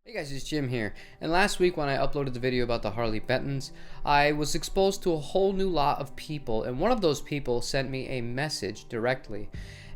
Hey guys, it's Jim here, and last week when I uploaded the video about the Harley Bentons, I was exposed to a whole new lot of people, and one of those people sent me a message directly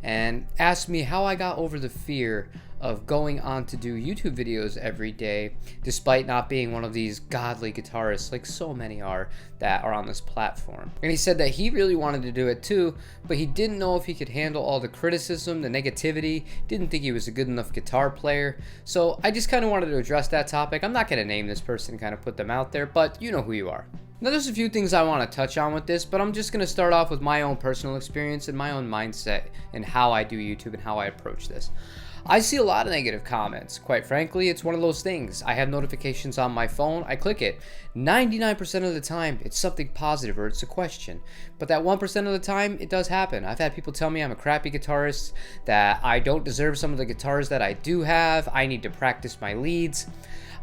and asked me how I got over the fear of going on to do YouTube videos every day despite not being one of these godly guitarists like so many are that are on this platform. And he said that he really wanted to do it too, but he didn't know if he could handle all the criticism, the negativity, didn't think he was a good enough guitar player. So I just kind of wanted to address that topic. I'm not going to name this person, kind of put them out there, but you know who you are. Now there's a few things I want to touch on with this, but I'm just going to start off with my own personal experience and my own mindset and how I do YouTube and how I approach this. I see a lot of negative comments. Quite frankly, it's one of those things. I have notifications on my phone, I click it. 99% of the time, it's something positive or it's a question. But that 1% of the time, it does happen. I've had people tell me I'm a crappy guitarist, that I don't deserve some of the guitars that I do have, I need to practice my leads.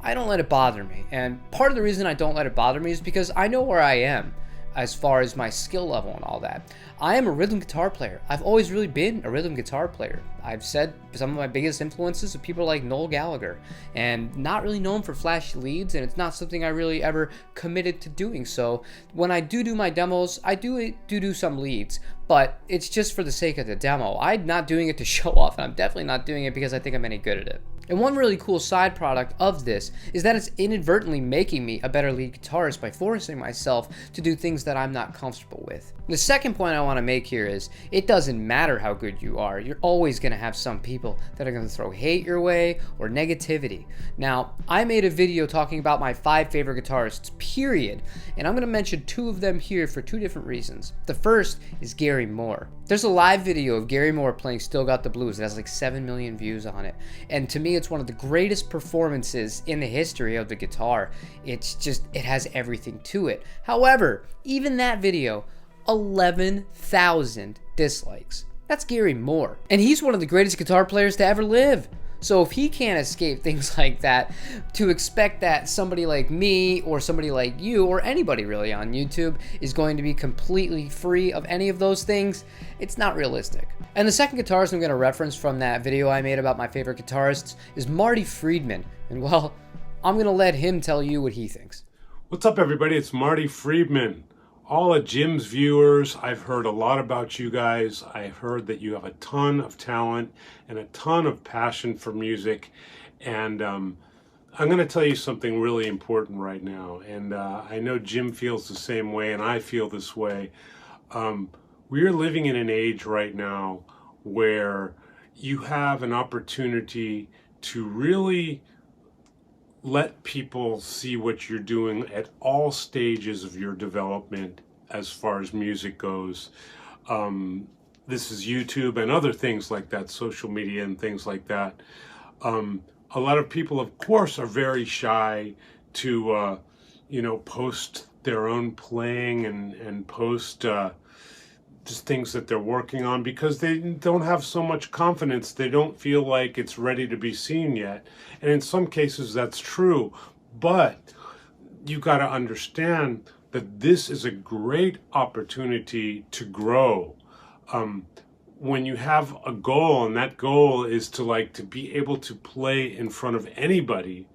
I don't let it bother me. And part of the reason I don't let it bother me is because I know where I am as far as my skill level and all that. I am a rhythm guitar player. I've always really been a rhythm guitar player. I've said some of my biggest influences are people like Noel Gallagher, and not really known for flashy leads, and it's not something I really ever committed to doing. So when I do my demos, I do some leads, but it's just for the sake of the demo. I'm not doing it to show off, and I'm definitely not doing it because I think I'm any good at it. And one really cool side product of this is that it's inadvertently making me a better lead guitarist by forcing myself to do things that I'm not comfortable with. The second point I want to make here is it doesn't matter how good you are. You're always going to have some people that are going to throw hate your way or negativity. Now, I made a video talking about my 5 favorite guitarists, period, and I'm going to mention 2 of them here for 2 different reasons. The first is Gary Moore. There's a live video of Gary Moore playing Still Got the Blues. It has like 7 million views on it. And to me, it's one of the greatest performances in the history of the guitar. It has everything to it. However, even that video, 11,000 dislikes. That's Gary Moore. And he's one of the greatest guitar players to ever live. So if he can't escape things like that, to expect that somebody like me or somebody like you or anybody really on YouTube is going to be completely free of any of those things, it's not realistic. And the second guitarist I'm going to reference from that video I made about my favorite guitarists is Marty Friedman. And well, I'm going to let him tell you what he thinks. What's up, everybody? It's Marty Friedman. All of Jim's viewers, I've heard a lot about you guys. I've heard that you have a ton of talent and a ton of passion for music. And I'm going to tell you something really important right now. And I know Jim feels the same way, and I feel this way. We are living in an age right now where you have an opportunity to really let people see what you're doing at all stages of your development as far as music goes. This is YouTube and other things like that, social media and things like that. A lot of people, of course, are very shy to, post their own playing and post just things that they're working on because they don't have so much confidence. They don't feel like it's ready to be seen yet. And in some cases that's true, but you got to understand that this is a great opportunity to grow. When you have a goal, and that goal is to be able to play in front of anybody,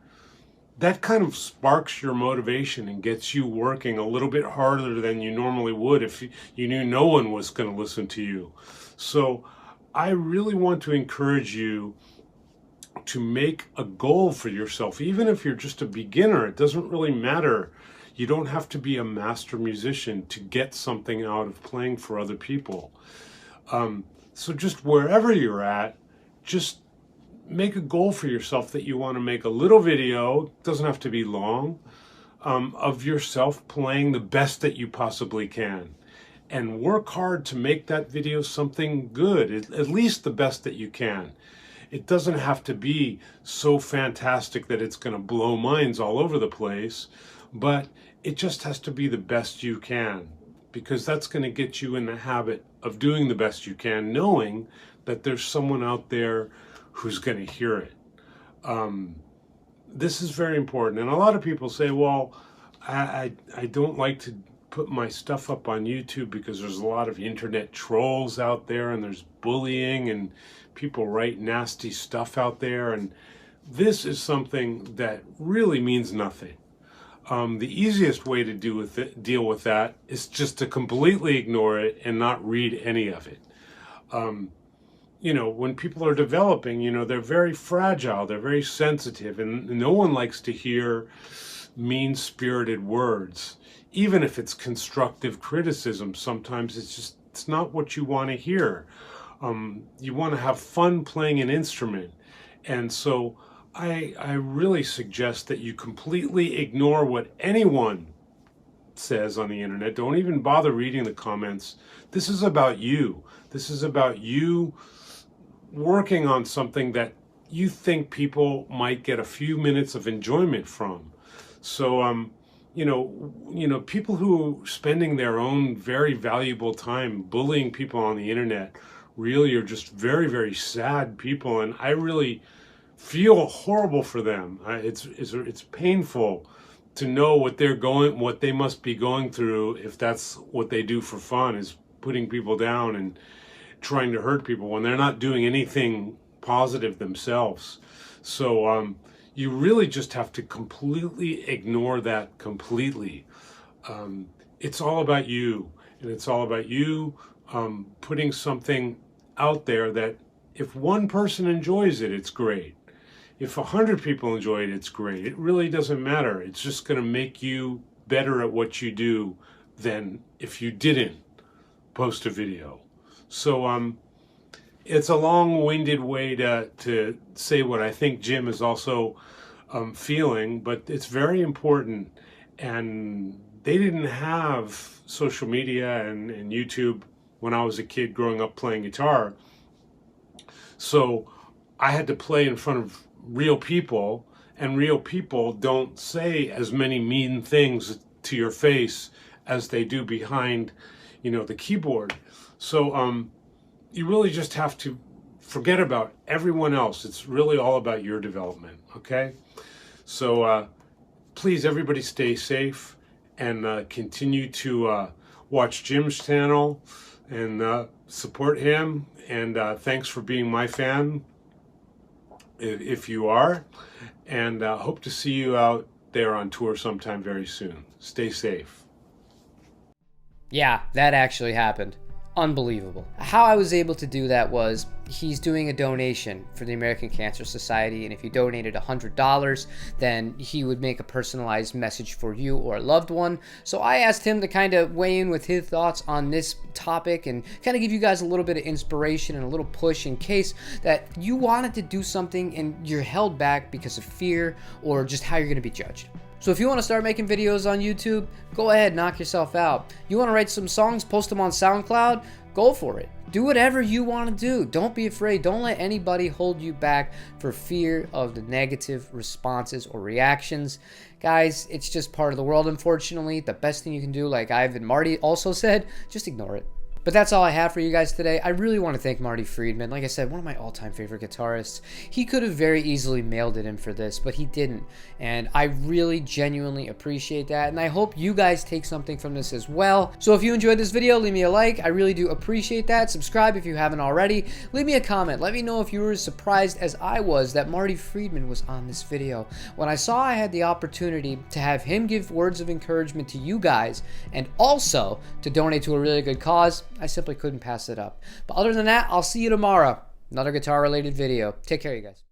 that kind of sparks your motivation and gets you working a little bit harder than you normally would if you knew no one was going to listen to you. So I really want to encourage you to make a goal for yourself. Even if you're just a beginner, it doesn't really matter. You don't have to be a master musician to get something out of playing for other people. So just wherever you're at, just make a goal for yourself that you want to make a little video, it doesn't have to be long, of yourself playing the best that you possibly can. And work hard to make that video something good, at least the best that you can. It doesn't have to be so fantastic that it's going to blow minds all over the place, but it just has to be the best you can, because that's going to get you in the habit of doing the best you can, knowing that there's someone out there who's going to hear it. This is very important. And a lot of people say, well, I don't like to put my stuff up on YouTube because there's a lot of internet trolls out there and there's bullying and people write nasty stuff out there. And this is something that really means nothing. The easiest way to deal with that is just to completely ignore it and not read any of it. When people are developing, they're very fragile, they're very sensitive, and no one likes to hear mean-spirited words. Even if it's constructive criticism, sometimes it's not what you want to hear. You want to have fun playing an instrument. And so I really suggest that you completely ignore what anyone says on the internet. Don't even bother reading the comments. This is about you. This is about you working on something that you think people might get a few minutes of enjoyment from. So, people who are spending their own very valuable time bullying people on the internet really are just very, very sad people, and I really feel horrible for them. It's painful to know what they must be going through if that's what they do for fun, is putting people down and trying to hurt people when they're not doing anything positive themselves. So you really just have to completely ignore that completely. It's all about you, and it's all about you putting something out there that if one person enjoys it, it's great. If 100 people enjoy it, it's great. It really doesn't matter. It's just going to make you better at what you do than if you didn't post a video. So it's a long-winded way to say what I think Jim is also feeling, but it's very important. And they didn't have social media and YouTube when I was a kid growing up playing guitar. So I had to play in front of real people, and real people don't say as many mean things to your face as they do behind, the keyboard. So you really just have to forget about everyone else. It's really all about your development, okay? So please, everybody, stay safe and continue to watch Jim's channel and support him. And thanks for being my fan, if you are, and hope to see you out there on tour sometime very soon. Stay safe. Yeah, that actually happened. Unbelievable. How I was able to do that was, he's doing a donation for the American Cancer Society, and if you donated $100, then he would make a personalized message for you or a loved one. So I asked him to kind of weigh in with his thoughts on this topic and kind of give you guys a little bit of inspiration and a little push in case that you wanted to do something and you're held back because of fear or just how you're going to be judged. So if you want to start making videos on YouTube, go ahead, knock yourself out. You want to write some songs, post them on SoundCloud, go for it. Do whatever you want to do. Don't be afraid. Don't let anybody hold you back for fear of the negative responses or reactions. Guys, it's just part of the world, unfortunately. The best thing you can do, like I've and Marty also said, just ignore it. But that's all I have for you guys today. I really want to thank Marty Friedman. Like I said, one of my all-time favorite guitarists. He could have very easily mailed it in for this, but he didn't. And I really genuinely appreciate that. And I hope you guys take something from this as well. So if you enjoyed this video, leave me a like. I really do appreciate that. Subscribe if you haven't already. Leave me a comment. Let me know if you were as surprised as I was that Marty Friedman was on this video. When I saw I had the opportunity to have him give words of encouragement to you guys and also to donate to a really good cause, I simply couldn't pass it up. But other than that, I'll see you tomorrow. Another guitar-related video. Take care, you guys.